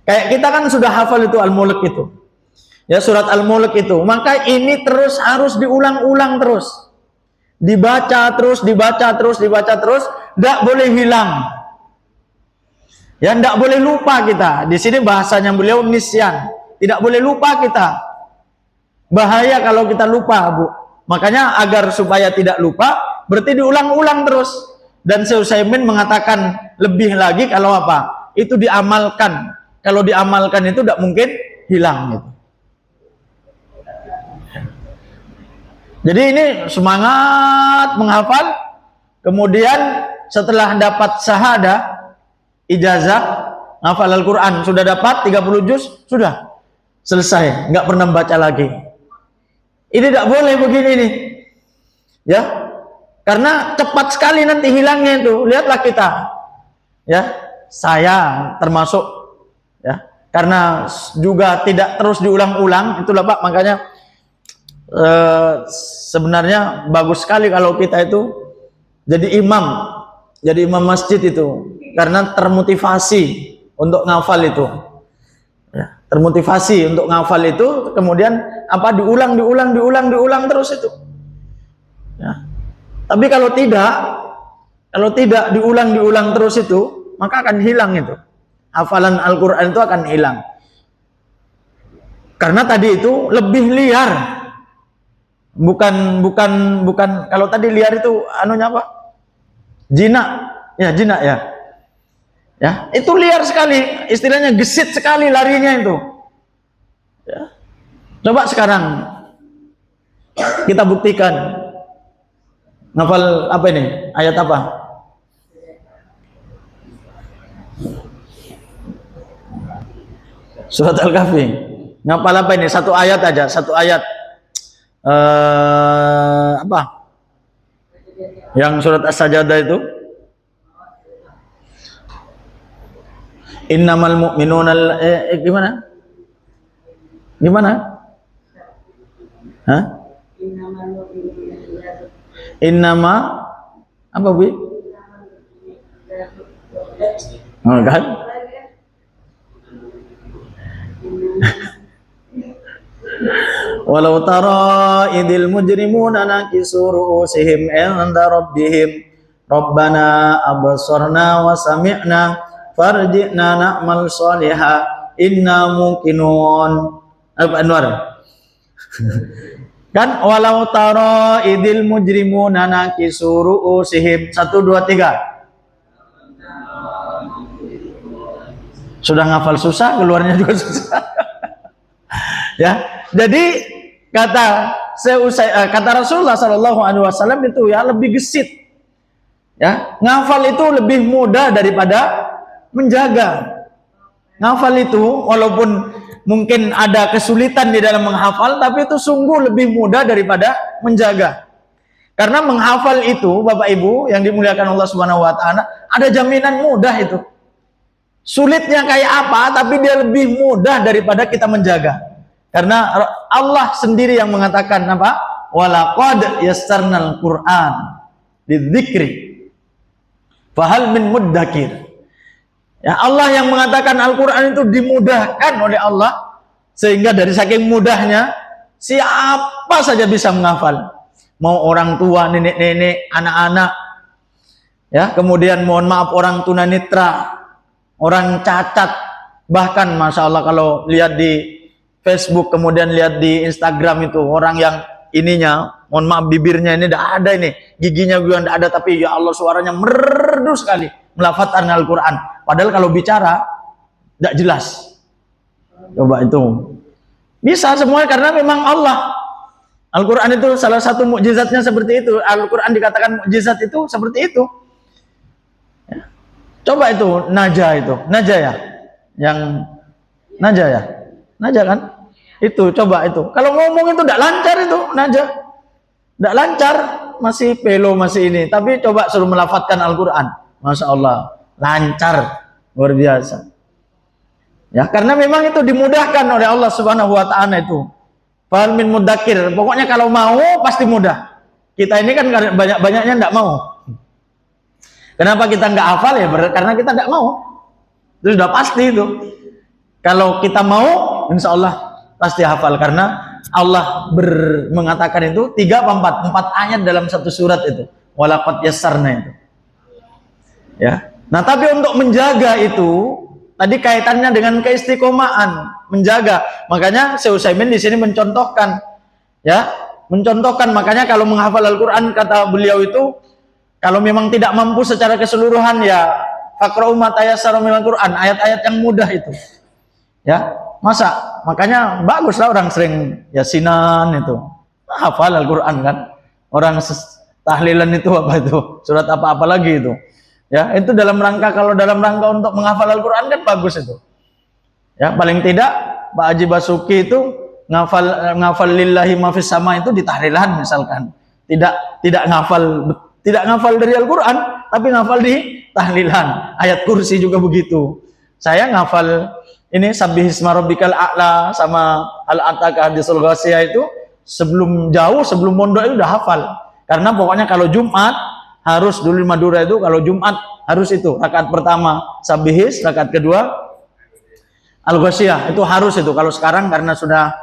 Kayak kita kan sudah hafal itu Al-Mulk itu. Ya, surat Al-Mulk itu, maka ini terus harus diulang-ulang terus, dibaca terus, tidak boleh hilang. Ya, tidak boleh lupa kita. Di sini bahasanya beliau nisyan, tidak boleh lupa kita. Bahaya kalau kita lupa, Bu. Makanya agar supaya tidak lupa, berarti diulang-ulang terus. Dan Syekh Utsaimin mengatakan lebih lagi kalau apa? Itu diamalkan. Kalau diamalkan itu tidak mungkin hilang gitu. Jadi ini semangat menghafal, kemudian setelah dapat syahadah, ijazah, hafal Al-Quran, sudah dapat 30 juz, sudah selesai, nggak pernah baca lagi. Ini tidak boleh begini nih, ya, karena cepat sekali nanti hilangnya itu. Lihatlah kita, ya, saya termasuk, ya, karena juga tidak terus diulang-ulang, itulah Pak, makanya sebenarnya bagus sekali kalau kita itu jadi imam masjid itu, karena termotivasi untuk ngafal itu, ya, termotivasi untuk ngafal itu, kemudian apa, diulang terus itu, ya. Tapi kalau tidak diulang terus itu, maka akan hilang itu, hafalan Al-Quran itu akan hilang, karena tadi itu lebih liar, bukan kalau tadi liar itu anunya apa, jinak ya. Ya, itu liar sekali, istilahnya gesit sekali larinya itu. Ya. Coba sekarang kita buktikan. Ngafal apa ini? Ayat apa? Surat Al-Kahfi. Ngafal apa ini? Satu ayat aja, satu ayat. Apa? Yang surat As-Sajdah itu? Innamal mu'minuna gimana? Hah? Innama apa Bu? Oh, kan? Walau tara idil mujrimuna nakisu ru'usihim 'inda rabbihim rabbana absarna wa sami'na farji'na na'mal shaliha inna muqinun. Anwar. Kan walau tara idil mujrimuna nakisu ru'usihim. 1 2 3. Sudah ngafal susah, keluarnya juga susah. Ya. Jadi kata Rasulullah sallallahu alaihi wasallam itu ya lebih gesit. Ya, ngafal itu lebih mudah daripada menjaga. Ngafal itu walaupun mungkin ada kesulitan di dalam menghafal, tapi itu sungguh lebih mudah daripada menjaga. Karena menghafal itu, Bapak Ibu yang dimuliakan Allah Subhanahu wa taala, ada jaminan mudah itu. Sulitnya kayak apa, tapi dia lebih mudah daripada kita menjaga. Karena Allah sendiri yang mengatakan apa? Walaqad yassarnal Qur'an lidzikri fahal min muddakir. Ya, Allah yang mengatakan Al-Quran itu dimudahkan oleh Allah, sehingga dari saking mudahnya siapa saja bisa menghafal, mau orang tua, nenek-nenek, anak-anak, ya, kemudian mohon maaf orang tunanetra, orang cacat, bahkan masya Allah kalau lihat di Facebook kemudian lihat di Instagram itu orang yang ininya, mohon maaf bibirnya ini tidak ada, ini giginya juga tidak ada, tapi ya Allah suaranya merdu sekali melafadzkan Al-Quran. Padahal kalau bicara tidak jelas. Coba itu. Bisa semuanya karena memang Allah. Al-Quran itu salah satu mukjizatnya seperti itu. Al-Quran dikatakan mukjizat itu seperti itu. Ya. Coba itu Najah itu. Najah ya? Yang Najah ya? Najah kan? Itu coba itu. Kalau ngomong itu tidak lancar itu Najah. Tidak lancar. Masih pelo masih ini. Tapi coba suruh melafadzkan Al-Quran. Masya Allah, lancar, luar biasa. Ya, karena memang itu dimudahkan oleh Allah Subhanahu wa taala itu. Fal min mudzakir. Pokoknya kalau mau pasti mudah. Kita ini kan banyak-banyaknya enggak mau. Kenapa kita enggak hafal ya? Karena kita enggak mau. Itu sudah pasti itu. Kalau kita mau, insya Allah pasti hafal, karena Allah mengatakan itu 3 apa 4 ayat dalam satu surat itu. Walaqad yassarna itu. Ya. Nah, tapi untuk menjaga itu tadi kaitannya dengan keistiqomahan, menjaga. Makanya Syekh Utsaimin di sini mencontohkan, ya, makanya kalau menghafal Al-Qur'an kata beliau itu kalau memang tidak mampu secara keseluruhan ya faqra'u ma tayassara minal Qur'an, ayat-ayat yang mudah itu. Ya, masa makanya baguslah orang sering yasinan itu. Hafal Al-Qur'an kan. Orang tahlilan itu apa itu? Surat apa-apa lagi itu. Ya, itu dalam rangka, kalau dalam rangka untuk menghafal Al-Quran kan bagus itu. Ya, paling tidak Pak Haji Basuki itu ngafal lillahi mafis sama itu di tahlilan misalkan. Tidak ngafal dari Al-Quran, tapi ngafal di tahlilan. Ayat kursi juga begitu. Saya ngafal ini Sabbihisma rabbikal a'la sama Al-Ataka hadisul Ghasyiyah itu sebelum mondok itu udah hafal. Karena pokoknya kalau Jumat harus dulu di Madura itu, kalau Jumat harus itu rakaat pertama Sabbihis, rakaat kedua Al-Ghasyiyah, itu harus itu. Kalau sekarang karena sudah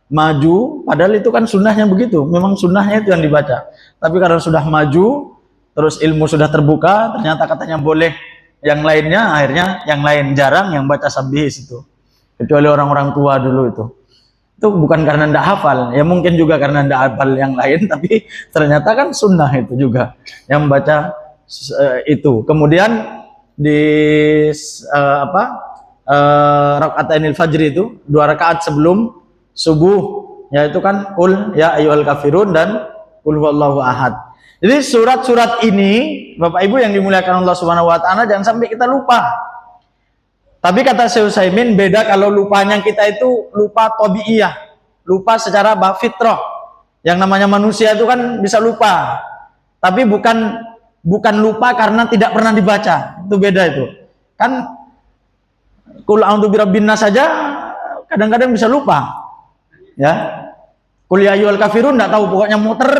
maju, padahal itu kan sunnahnya begitu, memang sunnahnya itu yang dibaca. Tapi karena sudah maju, terus ilmu sudah terbuka, ternyata katanya boleh yang lainnya, akhirnya yang lain jarang yang baca Sabbihis itu, kecuali orang-orang tua dulu itu. Itu bukan karena ndak hafal, ya mungkin juga karena ndak hafal yang lain, tapi ternyata kan sunnah itu juga yang baca itu. Kemudian di rakaatanil fajr itu 2 rakaat sebelum subuh, yaitu kan qul ya ayyuhal kafirun dan qul huwallahu ahad. Jadi surat-surat ini Bapak Ibu yang dimuliakan Allah Subhanahu wa taala, jangan sampai kita lupa. Tapi kata Syekh Utsaimin, beda kalau lupanya kita itu lupa tabiiyah, lupa secara fitrah. Yang namanya manusia itu kan bisa lupa. Tapi bukan lupa karena tidak pernah dibaca. Itu beda itu. Kan qul a'udzu birabbin nas saja kadang-kadang bisa lupa. Ya. Qul ya ayyuhal kafirun enggak tahu, pokoknya muter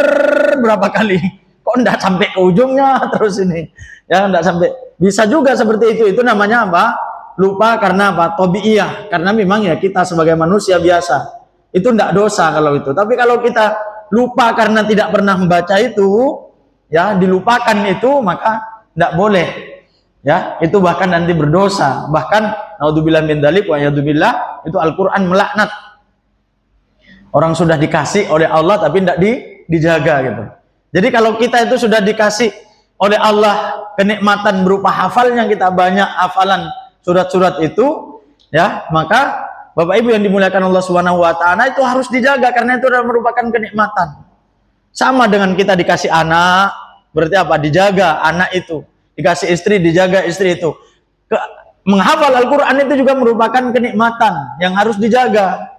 berapa kali. Kok enggak sampai ke ujungnya terus ini. Ya, enggak sampai. Bisa juga seperti itu. Itu namanya apa? Lupa karena apa? Tabiiyah. Karena memang ya kita sebagai manusia biasa. Itu enggak dosa kalau itu. Tapi kalau kita lupa karena tidak pernah membaca itu, ya dilupakan itu, maka enggak boleh. Ya, itu bahkan nanti berdosa. Bahkan naudzubillah min dzalik wa yadzubillah, itu Al-Qur'an melaknat. Orang sudah dikasih oleh Allah tapi tidak dijaga gitu. Jadi kalau kita itu sudah dikasih oleh Allah kenikmatan berupa hafalnya, kita banyak hafalan surat-surat itu, ya, maka Bapak Ibu yang dimuliakan Allah Subhanahu wa taala, itu harus dijaga karena itu adalah merupakan kenikmatan. Sama dengan kita dikasih anak, berarti apa? Dijaga anak itu. Dikasih istri, dijaga istri itu. Menghafal Al-Qur'an itu juga merupakan kenikmatan yang harus dijaga.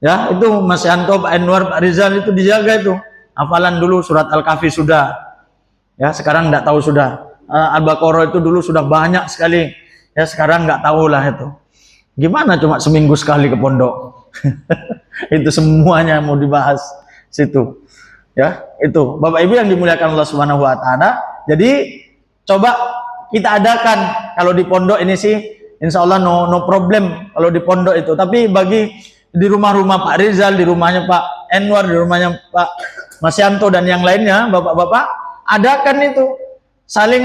Ya, itu Mas Yanto, Pak Anwar, Pak Rizal itu dijaga itu. Hafalan dulu surat Al-Kahfi sudah. Ya, sekarang enggak tahu sudah. Al-Baqarah itu dulu sudah banyak sekali. Ya, sekarang enggak tahu lah itu. Gimana cuma seminggu sekali ke pondok. Itu semuanya mau dibahas situ. Ya, itu. Bapak Ibu yang dimuliakan Allah Subhanahu wa taala. Jadi coba kita adakan kalau di pondok ini sih insya Allah no problem kalau di pondok itu. Tapi bagi di rumah-rumah Pak Rizal, di rumahnya Pak Anwar, di rumahnya Pak Mas Yanto dan yang lainnya, bapak-bapak, adakan itu saling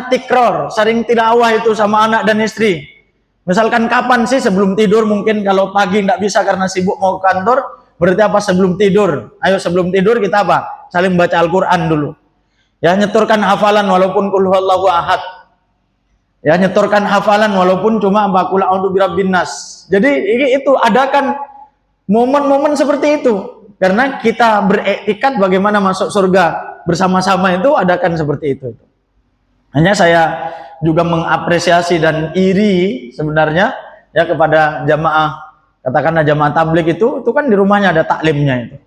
tikror, saling tilawah itu sama anak dan istri. Misalkan kapan sih sebelum tidur, mungkin kalau pagi nggak bisa karena sibuk mau ke kantor, berarti apa sebelum tidur? Ayo sebelum tidur kita apa? Saling baca Al-Quran dulu. Ya, nyetorkan hafalan walaupun qul huwallahu ahad. Ya, nyetorkan hafalan walaupun cuma qul a'udzu birabbin nas. Jadi itu adakan momen-momen seperti itu. Karena kita beriktikad bagaimana masuk surga bersama-sama, itu adakan seperti itu. Hanya saya juga mengapresiasi dan iri sebenarnya ya kepada jamaah, katakanlah jamaah tabligh itu kan di rumahnya ada taklimnya itu.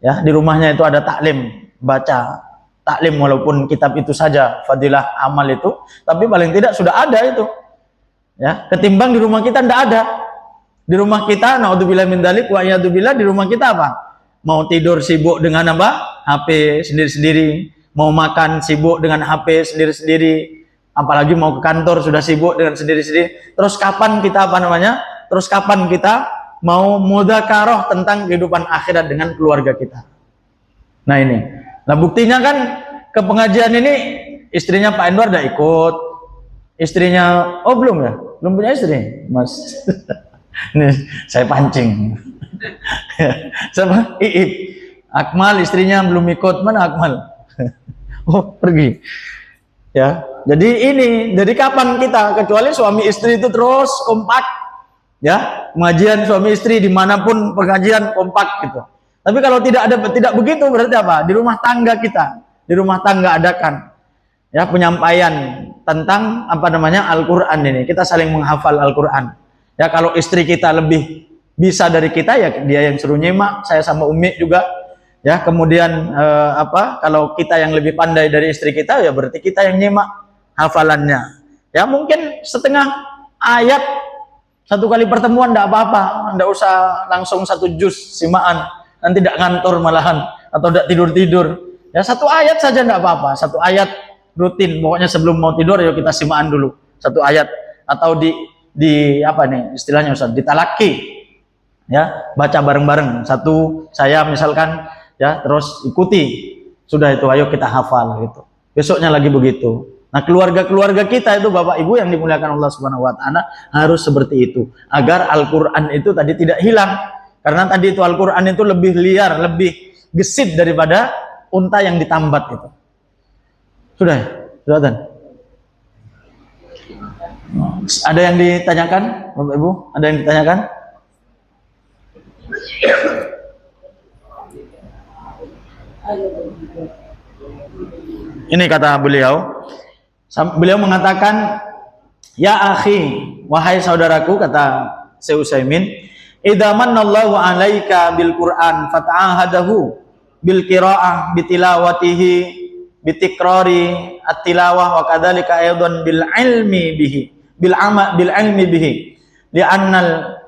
Ya, di rumahnya itu ada taklim, baca taklim walaupun kitab itu saja, fadilah amal itu, tapi paling tidak sudah ada itu. Ya, ketimbang di rumah kita tidak ada. Di rumah kita, naudzubillah min dzalik wa yadzubillah, di rumah kita apa? Mau tidur sibuk dengan apa? HP sendiri-sendiri. Mau makan sibuk dengan HP sendiri-sendiri. Apalagi mau ke kantor sudah sibuk dengan sendiri-sendiri. Terus kapan kita Terus kapan kita mau mudzakarah tentang kehidupan akhirat dengan keluarga kita? Nah ini. Nah buktinya kan ke pengajian ini istrinya Pak Anwar udah ikut. Istrinya, oh belum ya? Belum punya istri, Mas. Ini saya pancing. Sama Iip. Akmal istrinya belum ikut. Mana Akmal? Oh, pergi. Ya. Jadi kapan kita, kecuali suami istri itu terus kompak. Ya, pengajian suami istri dimanapun pengajian kompak gitu. Tapi kalau tidak begitu berarti apa? Di rumah tangga kita, di rumah tangga adakan ya penyampaian tentang apa namanya Al-Qur'an ini. Kita saling menghafal Al-Qur'an. Ya, kalau istri kita lebih bisa dari kita, ya dia yang suruh nyimak, saya sama Umi juga. Ya, kemudian kalau kita yang lebih pandai dari istri kita, ya berarti kita yang nyimak hafalannya. Ya, mungkin setengah ayat satu kali pertemuan tidak apa-apa, tidak usah langsung satu juz simaan, nanti tidak ngantor malahan atau tidak tidur-tidur. Ya, satu ayat saja tidak apa-apa, satu ayat rutin. Pokoknya sebelum mau tidur, ya kita simaan dulu satu ayat, atau di apa nih istilahnya Ustaz, ditalaki. Ya, baca bareng-bareng, satu saya misalkan, ya terus ikuti, sudah itu ayo kita hafal gitu. Besoknya lagi begitu. Nah, keluarga-keluarga kita itu Bapak Ibu yang dimuliakan Allah Subhanahu wa taala harus seperti itu agar Al-Qur'an itu tadi tidak hilang. Karena tadi itu Al-Qur'an itu lebih liar, lebih gesit daripada unta yang ditambat itu. Sudah ya? Sudah kan? Ada yang ditanyakan Bapak Ibu? Ada yang ditanyakan? Ini kata beliau mengatakan, ya akhi, wahai saudaraku, kata Syekh Utsaimin, idza manallahu 'alaika bil Qur'an fata'ahadahu bil qira'ah bitilawatihi bitikrari at-tilawah wa kadzalika aidan bil ilmi bihi bil ilmi bihi li'annal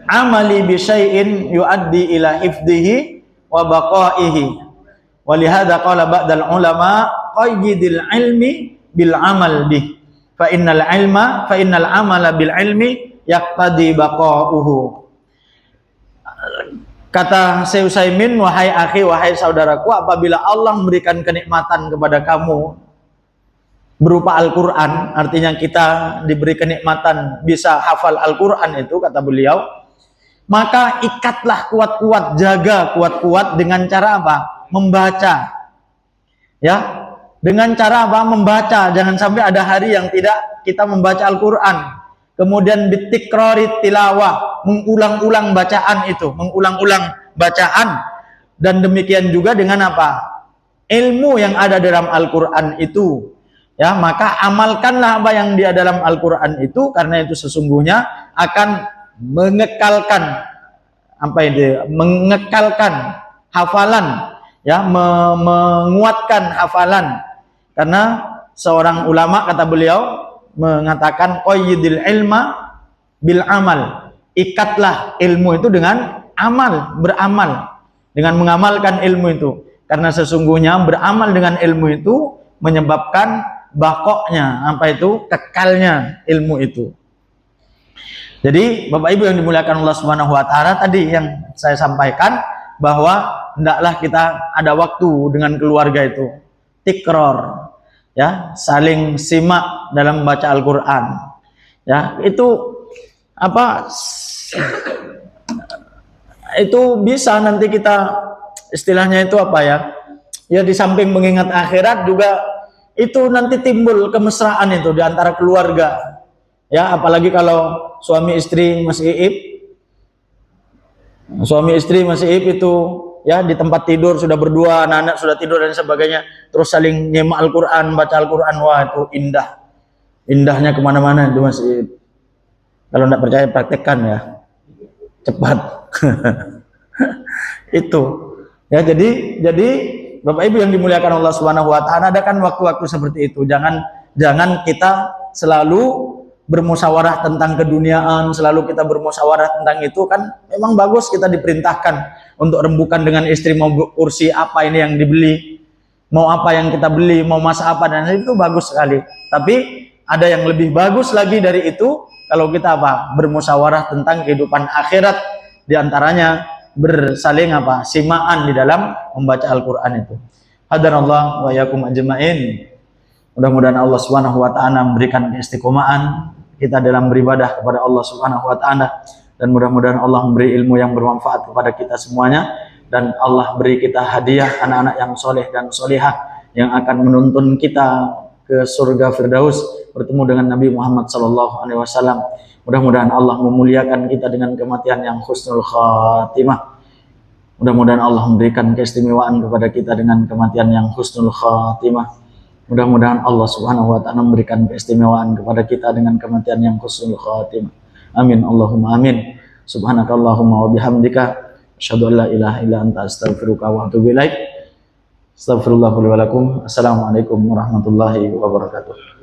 amali bi syai'in yuaddi ila hifdhihi wa baqaihi wa lihadza qala ba'dal ulama qayyidil ilmi bil amal bih fa innal amala bil ilmi yaqtadi baqauhu. Kata Syekh Utsaimin, wahai akhi, wahai saudaraku, apabila Allah memberikan kenikmatan kepada kamu berupa Al-Qur'an, artinya kita diberi kenikmatan bisa hafal Al-Qur'an itu, kata beliau, maka ikatlah kuat-kuat, jaga kuat-kuat dengan cara apa? Membaca. Ya, dengan cara apa? Membaca. Jangan sampai ada hari yang tidak kita membaca Al-Qur'an. Kemudian bitikrari tilawah, mengulang-ulang bacaan itu, mengulang-ulang bacaan. Dan demikian juga dengan apa? Ilmu yang ada dalam Al-Qur'an itu. Ya, maka amalkanlah apa yang dia dalam Al-Qur'an itu, karena itu sesungguhnya akan mengekalkan mengekalkan hafalan, ya, menguatkan hafalan. Karena seorang ulama, kata beliau, mengatakan qayyidil ilma bil amal, ikatlah ilmu itu dengan amal, beramal, dengan mengamalkan ilmu itu, karena sesungguhnya beramal dengan ilmu itu menyebabkan bakoknya, kekalnya ilmu itu. Jadi Bapak Ibu yang dimuliakan Allah Subhanahu wa taala, tadi yang saya sampaikan bahwa hendaklah kita ada waktu dengan keluarga itu tikror, ya, saling simak dalam membaca Al-Qur'an. Ya, itu itu bisa nanti kita istilahnya itu ya di samping mengingat akhirat juga itu nanti timbul kemesraan itu di antara keluarga. Ya, apalagi kalau suami istri masih iib itu, ya, di tempat tidur sudah berdua, anak-anak sudah tidur dan sebagainya, terus saling nyimak Al-Qur'an, baca Al-Qur'an, wah itu indahnya kemana-mana itu masih iib. Kalau tidak percaya praktekkan ya, cepat. Itu ya, jadi Bapak Ibu yang dimuliakan Allah Subhanahu wa taala, ada kan waktu-waktu seperti itu. Jangan kita selalu bermusyawarah tentang keduniaan, selalu kita bermusyawarah tentang itu, kan memang bagus kita diperintahkan untuk rembukan dengan istri, mau kursi apa ini yang dibeli, mau apa yang kita beli, mau masak apa, dan itu bagus sekali. Tapi ada yang lebih bagus lagi dari itu, kalau kita bermusyawarah tentang kehidupan akhirat, diantaranya bersaling simaan di dalam membaca Al-Qur'an itu. Hadanallah wa yakum ajma'in. Mudah-mudahan Allah Subhanahu wa taala memberikan keistiqomahan kita dalam beribadah kepada Allah Subhanahu wa taala, dan mudah-mudahan Allah memberi ilmu yang bermanfaat kepada kita semuanya, dan Allah beri kita hadiah anak-anak yang soleh dan solehah yang akan menuntun kita ke surga Firdaus bertemu dengan Nabi Muhammad SAW. Mudah-mudahan Allah memuliakan kita dengan kematian yang husnul khatimah. Mudah-mudahan Allah memberikan keistimewaan kepada kita dengan kematian yang husnul khatimah. Mudah-mudahan Allah Subhanahu wa taala memberikan keistimewaan kepada kita dengan kematian yang husnul khatimah. Amin Allahumma amin. Subhanakallahumma wa bihamdika asyhadu an la ilaha illa anta astaghfiruka wa atubu ilaik. Astagfirullahaladzim. Assalamualaikum warahmatullahi wabarakatuh.